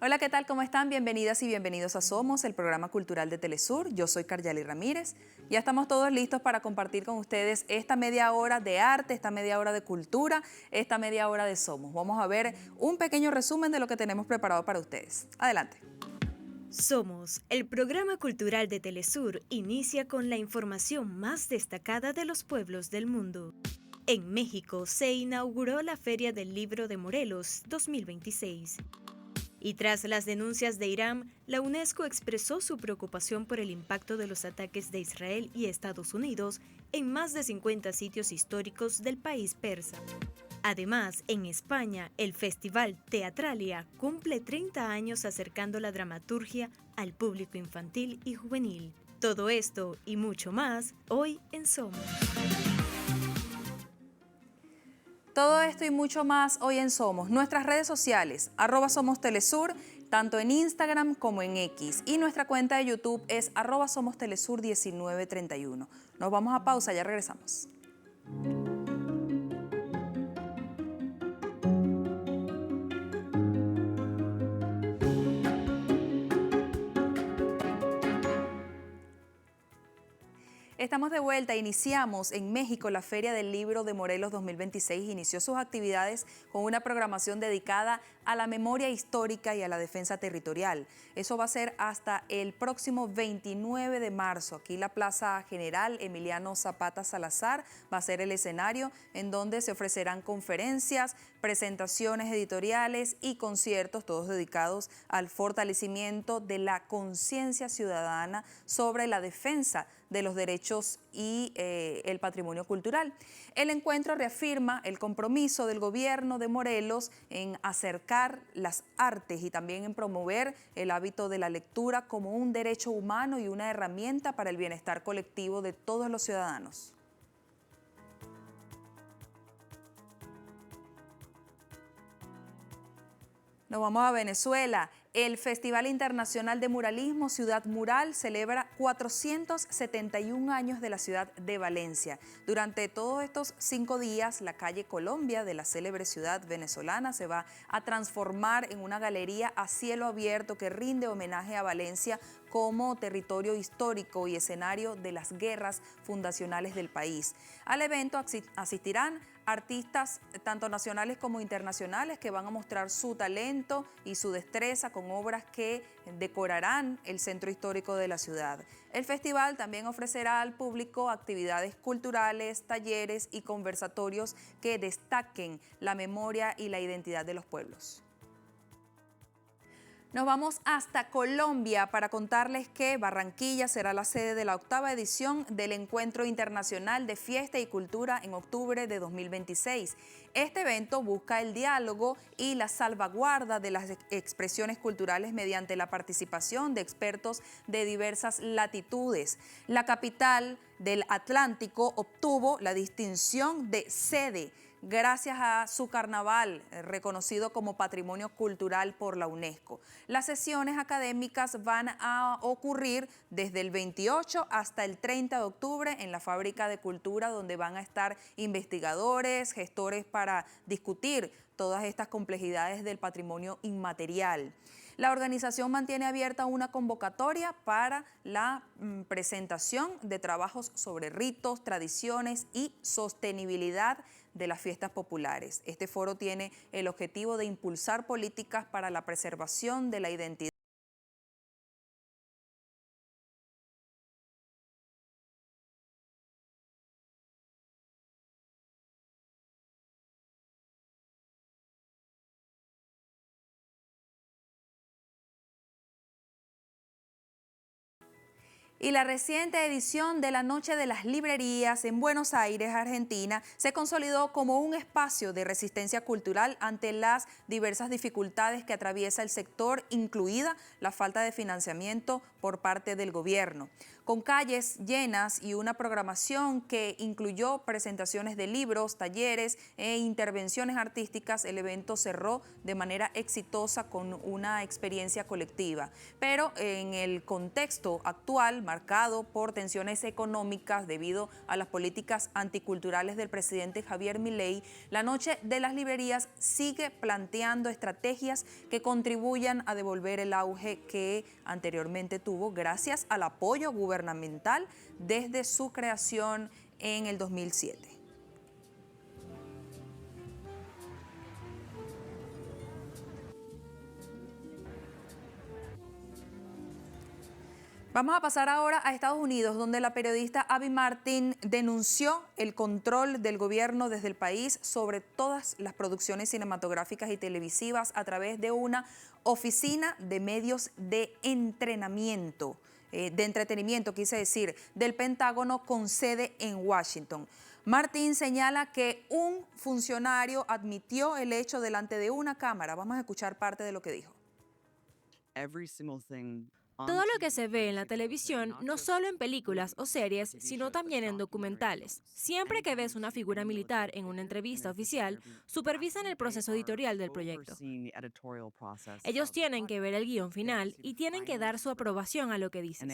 Hola, ¿qué tal? ¿Cómo están? Bienvenidas y bienvenidos a Somos, el programa cultural de Telesur. Yo soy Karyali Ramírez. Ya estamos todos listos para compartir con ustedes esta media hora de arte, esta media hora de cultura, esta media hora de Somos. Vamos a ver un pequeño resumen de lo que tenemos preparado para ustedes. Adelante. Somos, el programa cultural de Telesur, inicia con la información más destacada de los pueblos del mundo. En México se inauguró la Feria del Libro de Morelos 2026. Y tras las denuncias de Irán, la UNESCO expresó su preocupación por el impacto de los ataques de Israel y Estados Unidos en más de 50 sitios históricos del país persa. Además, en España, el Festival Teatralia cumple 30 años acercando la dramaturgia al público infantil y juvenil. Todo esto y mucho más, hoy en Somos. Todo esto y mucho más hoy en Somos. Nuestras redes sociales, @SomosTelesur, tanto en Instagram como en X. Y nuestra cuenta de YouTube es @SomosTelesur1931. Nos vamos a pausa, ya regresamos. Estamos de vuelta, iniciamos en México la Feria del Libro de Morelos 2026, inició sus actividades con una programación dedicada a la memoria histórica y a la defensa territorial. Eso va a ser hasta el próximo 29 de marzo. Aquí la Plaza General Emiliano Zapata Salazar va a ser el escenario en donde se ofrecerán conferencias, presentaciones editoriales y conciertos, todos dedicados al fortalecimiento de la conciencia ciudadana sobre la defensa de los derechos y el patrimonio cultural. El encuentro reafirma el compromiso del gobierno de Morelos en acercar las artes y también en promover el hábito de la lectura como un derecho humano y una herramienta para el bienestar colectivo de todos los ciudadanos. Nos vamos a Venezuela. El Festival Internacional de Muralismo Ciudad Mural celebra 471 años de la ciudad de Valencia. Durante todos estos 5 días, la calle Colombia de la célebre ciudad venezolana se va a transformar en una galería a cielo abierto que rinde homenaje a Valencia como territorio histórico y escenario de las guerras fundacionales del país. Al evento asistirán artistas tanto nacionales como internacionales que van a mostrar su talento y su destreza con obras que decorarán el centro histórico de la ciudad. El festival también ofrecerá al público actividades culturales, talleres y conversatorios que destaquen la memoria y la identidad de los pueblos. Nos vamos hasta Colombia para contarles que Barranquilla será la sede de la 8ª edición del Encuentro Internacional de Fiesta y Cultura en octubre de 2026. Este evento busca el diálogo y la salvaguarda de las expresiones culturales mediante la participación de expertos de diversas latitudes. La capital del Atlántico obtuvo la distinción de sede gracias a su carnaval, reconocido como Patrimonio Cultural por la UNESCO. Las sesiones académicas van a ocurrir desde el 28 hasta el 30 de octubre en la Fábrica de Cultura, donde van a estar investigadores, gestores para discutir todas estas complejidades del patrimonio inmaterial. La organización mantiene abierta una convocatoria para la presentación de trabajos sobre ritos, tradiciones y sostenibilidad de las fiestas populares. Este foro tiene el objetivo de impulsar políticas para la preservación de la identidad. Y la reciente edición de la Noche de las Librerías en Buenos Aires, Argentina, se consolidó como un espacio de resistencia cultural ante las diversas dificultades que atraviesa el sector, incluida la falta de financiamiento por parte del gobierno. Con calles llenas y una programación que incluyó presentaciones de libros, talleres e intervenciones artísticas, el evento cerró de manera exitosa con una experiencia colectiva. Pero en el contexto actual, marcado por tensiones económicas debido a las políticas anticulturales del presidente Javier Milei, la Noche de las Librerías sigue planteando estrategias que contribuyan a devolver el auge que anteriormente tuvo gracias al apoyo gubernamental desde su creación en el 2007. Vamos a pasar ahora a Estados Unidos, donde la periodista Abby Martin denunció el control del gobierno desde el país sobre todas las producciones cinematográficas y televisivas a través de una oficina de medios de entretenimiento, quise decir, del Pentágono con sede en Washington. Martin señala que un funcionario admitió el hecho delante de una cámara. Vamos a escuchar parte de lo que dijo. Todo lo que se ve en la televisión, no solo en películas o series, sino también en documentales. Siempre que ves una figura militar en una entrevista oficial, supervisan el proceso editorial del proyecto. Ellos tienen que ver el guión final y tienen que dar su aprobación a lo que dices.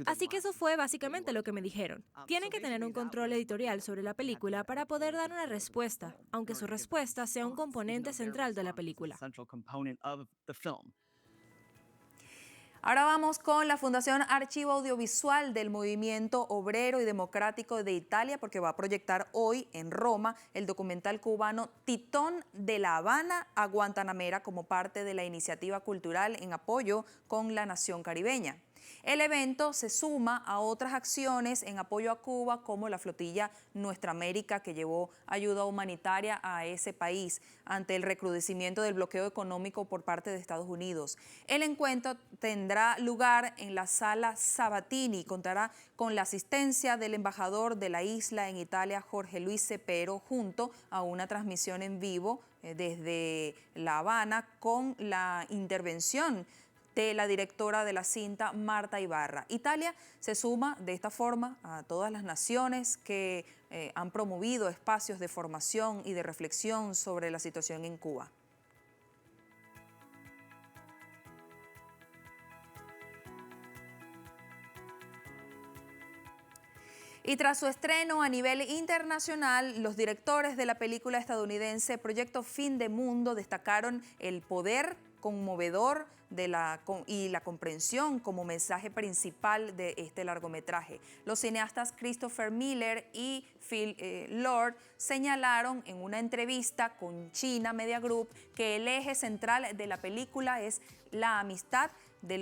Así que eso fue básicamente lo que me dijeron. Tienen que tener un control editorial sobre la película para poder dar una respuesta, aunque su respuesta sea un componente central de la película. Ahora vamos con la Fundación Archivo Audiovisual del Movimiento Obrero y Democrático de Italia, porque va a proyectar hoy en Roma el documental cubano Titón de La Habana a Guantanamera como parte de la iniciativa cultural en apoyo con la nación caribeña. El evento se suma a otras acciones en apoyo a Cuba, como la flotilla Nuestra América, que llevó ayuda humanitaria a ese país ante el recrudecimiento del bloqueo económico por parte de Estados Unidos. El encuentro tendrá lugar en la Sala Sabatini y contará con la asistencia del embajador de la isla en Italia, Jorge Luis Cepero, junto a una transmisión en vivo desde La Habana con la intervención de la directora de la cinta, Marta Ibarra. Italia se suma de esta forma a todas las naciones que han promovido espacios de formación y de reflexión sobre la situación en Cuba. Y tras su estreno a nivel internacional, los directores de la película estadounidense Proyecto Fin de Mundo destacaron el poder conmovedor y la comprensión como mensaje principal de este largometraje. Los cineastas Christopher Miller y Phil Lord señalaron en una entrevista con China Media Group que el eje central de la película es la amistad de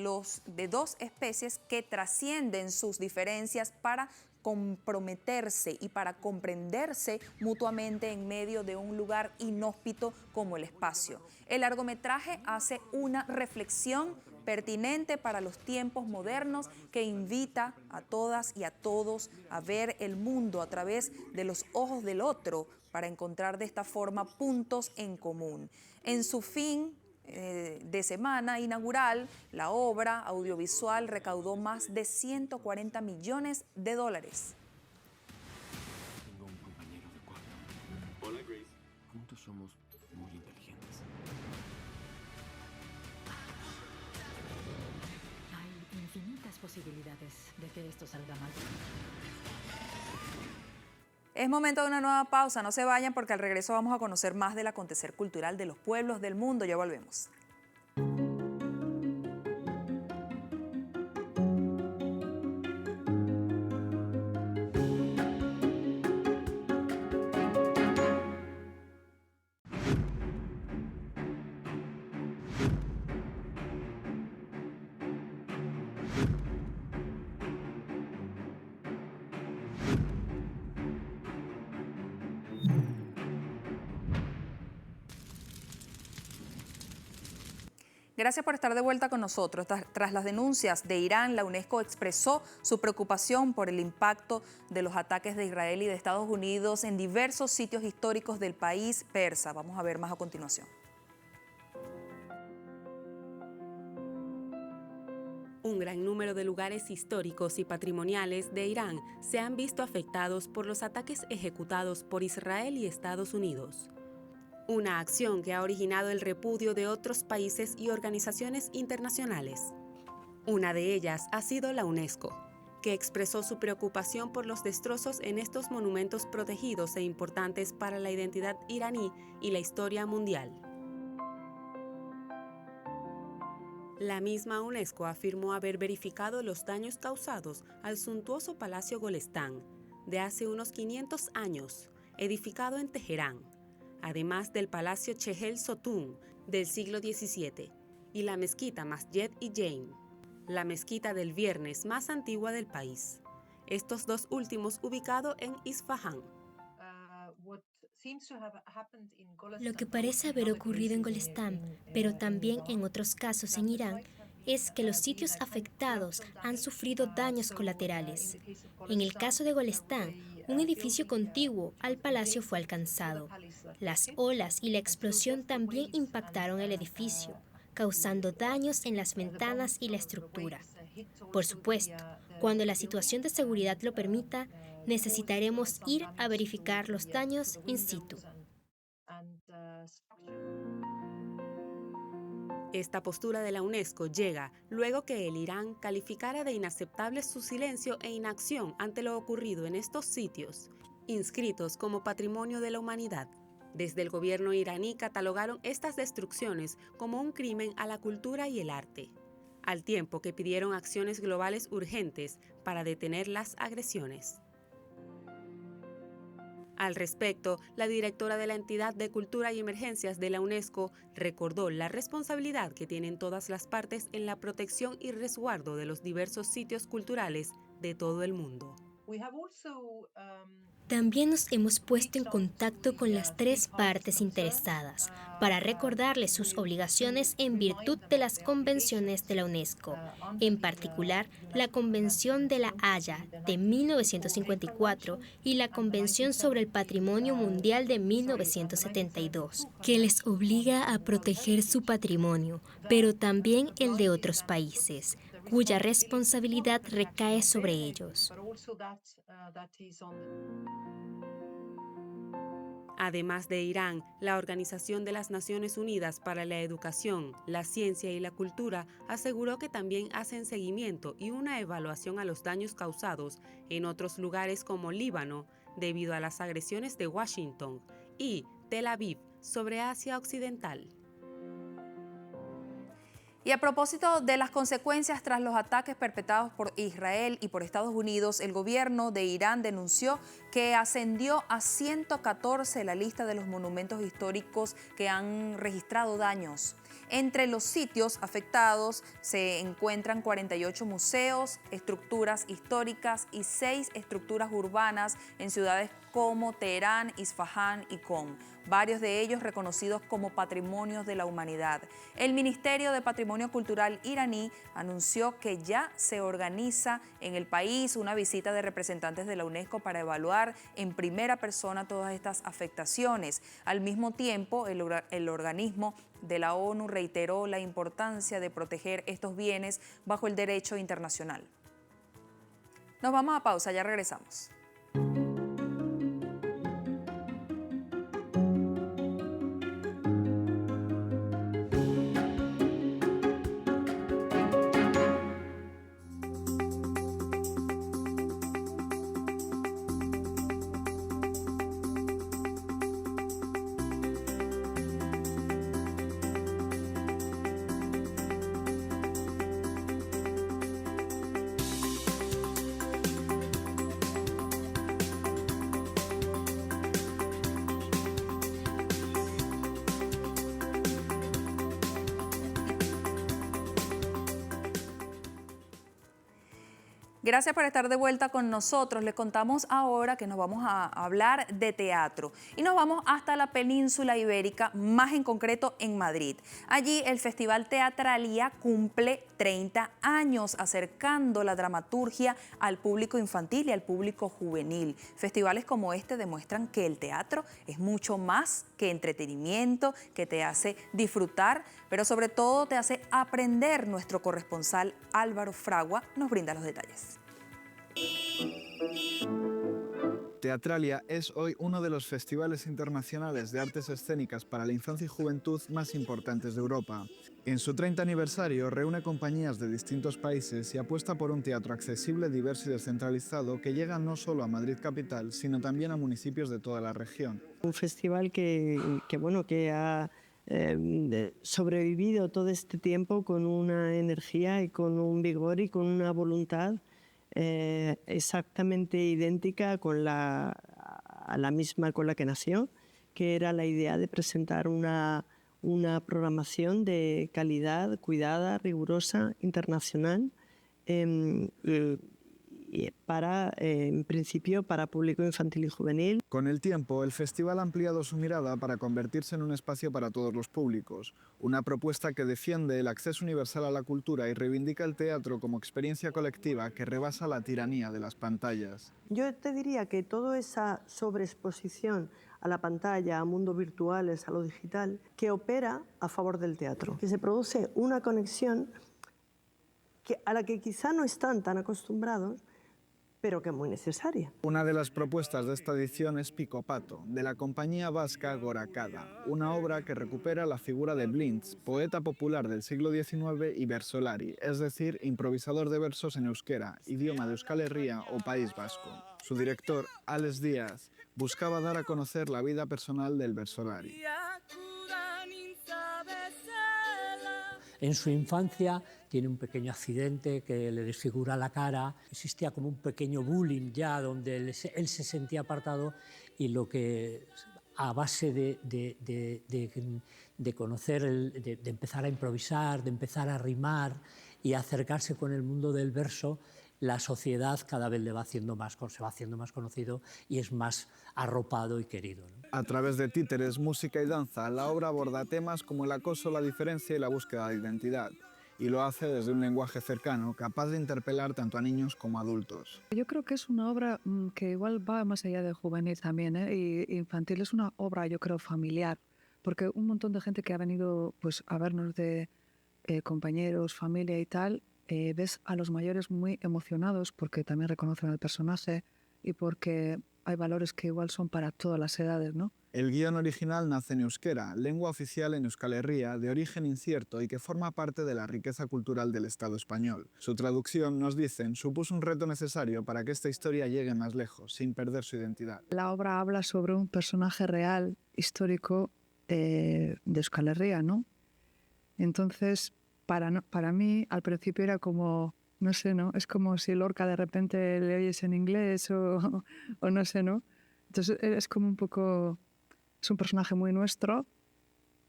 dos especies que trascienden sus diferencias para comprometerse y para comprenderse mutuamente en medio de un lugar inhóspito como el espacio. El largometraje hace una reflexión pertinente para los tiempos modernos que invita a todas y a todos a ver el mundo a través de los ojos del otro para encontrar de esta forma puntos en común. En su fin de semana inaugural, la obra audiovisual recaudó más de 140 millones de dólares. Tengo un compañero de cuarto. Hola, Grace. Juntos somos muy inteligentes. Hay infinitas posibilidades de que esto salga mal. Es momento de una nueva pausa, no se vayan porque al regreso vamos a conocer más del acontecer cultural de los pueblos del mundo. Ya volvemos. Gracias por estar de vuelta con nosotros. Tras las denuncias de Irán, la UNESCO expresó su preocupación por el impacto de los ataques de Israel y de Estados Unidos en diversos sitios históricos del país persa. Vamos a ver más a continuación. Un gran número de lugares históricos y patrimoniales de Irán se han visto afectados por los ataques ejecutados por Israel y Estados Unidos. Una acción que ha originado el repudio de otros países y organizaciones internacionales. Una de ellas ha sido la UNESCO, que expresó su preocupación por los destrozos en estos monumentos protegidos e importantes para la identidad iraní y la historia mundial. La misma UNESCO afirmó haber verificado los daños causados al suntuoso Palacio Golestán, de hace unos 500 años, edificado en Teherán, además del Palacio Chehel Sotun del siglo XVII y la mezquita Masjed-i la mezquita del Viernes más antigua del país, estos dos últimos ubicados en Isfahán. Lo que parece haber ocurrido en Golestán, pero también en otros casos en Irán, es que los sitios afectados han sufrido daños colaterales. En el caso de Golestán, un edificio contiguo al palacio fue alcanzado. Las olas y la explosión también impactaron el edificio, causando daños en las ventanas y la estructura. Por supuesto, cuando la situación de seguridad lo permita, necesitaremos ir a verificar los daños in situ. Esta postura de la UNESCO llega luego que el Irán calificara de inaceptable su silencio e inacción ante lo ocurrido en estos sitios, inscritos como Patrimonio de la Humanidad. Desde el gobierno iraní catalogaron estas destrucciones como un crimen a la cultura y el arte, al tiempo que pidieron acciones globales urgentes para detener las agresiones. Al respecto, la directora de la entidad de Cultura y Emergencias de la UNESCO recordó la responsabilidad que tienen todas las partes en la protección y resguardo de los diversos sitios culturales de todo el mundo. También nos hemos puesto en contacto con las tres partes interesadas para recordarles sus obligaciones en virtud de las convenciones de la UNESCO, en particular la Convención de La Haya de 1954 y la Convención sobre el Patrimonio Mundial de 1972, que les obliga a proteger su patrimonio, pero también el de otros países, cuya responsabilidad recae sobre ellos. Además de Irán, la Organización de las Naciones Unidas para la Educación, la Ciencia y la Cultura aseguró que también hacen seguimiento y una evaluación a los daños causados en otros lugares como Líbano, debido a las agresiones de Washington, y Tel Aviv, sobre Asia Occidental. Y a propósito de las consecuencias tras los ataques perpetrados por Israel y por Estados Unidos, el gobierno de Irán denunció que ascendió a 114 la lista de los monumentos históricos que han registrado daños. Entre los sitios afectados se encuentran 48 museos, estructuras históricas y 6 estructuras urbanas en ciudades como Teherán, Isfahán y Qom, varios de ellos reconocidos como Patrimonios de la Humanidad. El Ministerio de Patrimonio Cultural iraní anunció que ya se organiza en el país una visita de representantes de la UNESCO para evaluar en primera persona todas estas afectaciones. Al mismo tiempo, el organismo de la ONU reiteró la importancia de proteger estos bienes bajo el derecho internacional. Nos vamos a pausa, ya regresamos. Gracias por estar de vuelta con nosotros. Les contamos ahora que nos vamos a hablar de teatro y nos vamos hasta la península ibérica, más en concreto en Madrid. Allí el Festival Teatralia cumple 30 años, acercando la dramaturgia al público infantil y al público juvenil. Festivales como este demuestran que el teatro es mucho más que entretenimiento, que te hace disfrutar, pero sobre todo te hace aprender. Nuestro corresponsal Álvaro Fragua nos brinda los detalles. Teatralia es hoy uno de los festivales internacionales de artes escénicas para la infancia y juventud más importantes de Europa. En su 30 aniversario reúne compañías de distintos países y apuesta por un teatro accesible, diverso y descentralizado que llega no solo a Madrid capital, sino también a municipios de toda la región. Un festival que ha sobrevivido todo este tiempo con una energía y con un vigor y con una voluntad exactamente idéntica a la misma con la que nació, que era la idea de presentar una programación de calidad, cuidada, rigurosa, internacional, en principio para público infantil y juvenil. Con el tiempo, el festival ha ampliado su mirada para convertirse en un espacio para todos los públicos, una propuesta que defiende el acceso universal a la cultura y reivindica el teatro como experiencia colectiva que rebasa la tiranía de las pantallas. Yo te diría que toda esa sobreexposición a la pantalla, a mundos virtuales, a lo digital, que opera a favor del teatro, que se produce una conexión a la que quizá no están tan acostumbrados, pero que es muy necesaria. Una de las propuestas de esta edición es Picopato, de la compañía vasca Gorakada, una obra que recupera la figura de Blinds, poeta popular del siglo XIX y versolari, es decir, improvisador de versos en euskera, idioma de Euskal Herria o País Vasco. Su director, Alex Díaz, buscaba dar a conocer la vida personal del versolari. En su infancia tiene un pequeño accidente que le desfigura la cara. Existía como un pequeño bullying ya, donde él se sentía apartado, y lo que a base de conocer, de empezar a improvisar, de empezar a rimar y acercarse con el mundo del verso, la sociedad cada vez se va haciendo más conocido y es más arropado y querido, ¿no? A través de títeres, música y danza, la obra aborda temas como el acoso, la diferencia y la búsqueda de identidad. Y lo hace desde un lenguaje cercano, capaz de interpelar tanto a niños como a adultos. Yo creo que es una obra que igual va más allá de juvenil también, y infantil. Es una obra, yo creo, familiar, porque un montón de gente que ha venido pues, a vernos de compañeros, familia y tal, ves a los mayores muy emocionados porque también reconocen al personaje y porque hay valores que igual son para todas las edades, ¿no? El guión original nace en euskera, lengua oficial en Euskal Herria, de origen incierto y que forma parte de la riqueza cultural del Estado español. Su traducción, nos dicen, supuso un reto necesario para que esta historia llegue más lejos, sin perder su identidad. La obra habla sobre un personaje real, histórico, de Euskal Herria, ¿no? Entonces, para mí, al principio era como, no sé, ¿no? Es como si Lorca de repente le oyes en inglés o no sé, ¿no? Entonces es como un poco, es un personaje muy nuestro,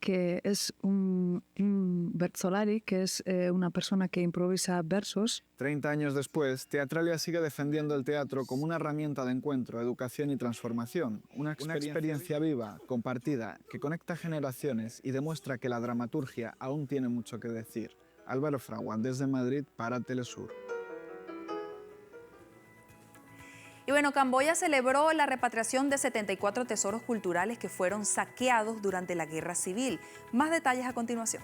que es un versolari, que es una persona que improvisa versos. 30 años después, Teatralia sigue defendiendo el teatro como una herramienta de encuentro, educación y transformación, una experiencia viva, compartida, que conecta generaciones y demuestra que la dramaturgia aún tiene mucho que decir. Álvaro Fragua, desde Madrid para Telesur. Y bueno, Camboya celebró la repatriación de 74 tesoros culturales que fueron saqueados durante la Guerra Civil. Más detalles a continuación.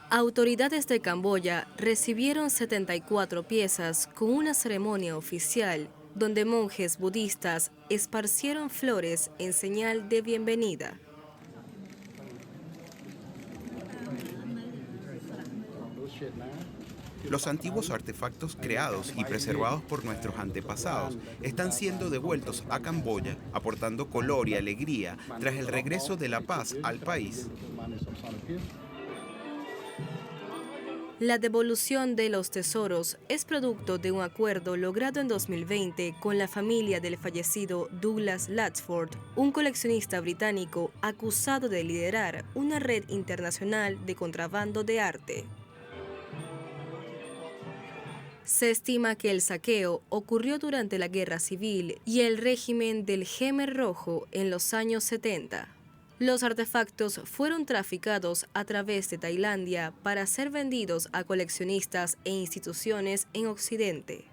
Autoridades de Camboya recibieron 74 piezas con una ceremonia oficial donde monjes budistas esparcieron flores en señal de bienvenida. Los antiguos artefactos creados y preservados por nuestros antepasados están siendo devueltos a Camboya, aportando color y alegría tras el regreso de la paz al país. La devolución de los tesoros es producto de un acuerdo logrado en 2020 con la familia del fallecido Douglas Latchford, un coleccionista británico acusado de liderar una red internacional de contrabando de arte. Se estima que el saqueo ocurrió durante la Guerra Civil y el régimen del Khmer Rojo en los años 70. Los artefactos fueron traficados a través de Tailandia para ser vendidos a coleccionistas e instituciones en Occidente.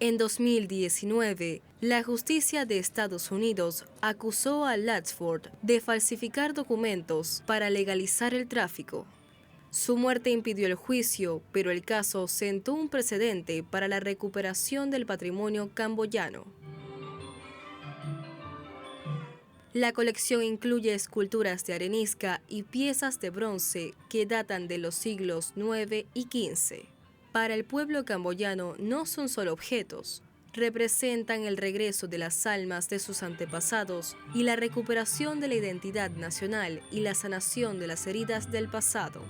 En 2019, la justicia de Estados Unidos acusó a Latchford de falsificar documentos para legalizar el tráfico. Su muerte impidió el juicio, pero el caso sentó un precedente para la recuperación del patrimonio camboyano. La colección incluye esculturas de arenisca y piezas de bronce que datan de los siglos IX y XV. Para el pueblo camboyano no son solo objetos, representan el regreso de las almas de sus antepasados y la recuperación de la identidad nacional y la sanación de las heridas del pasado.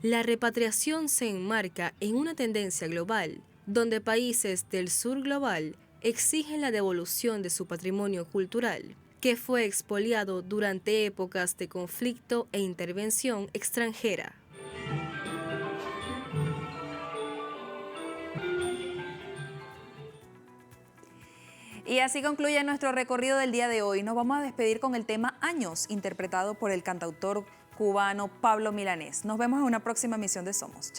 La repatriación se enmarca en una tendencia global, donde países del sur global exigen la devolución de su patrimonio cultural, que fue expoliado durante épocas de conflicto e intervención extranjera. Y así concluye nuestro recorrido del día de hoy. Nos vamos a despedir con el tema Años, interpretado por el cantautor cubano Pablo Milanés. Nos vemos en una próxima emisión de Somos.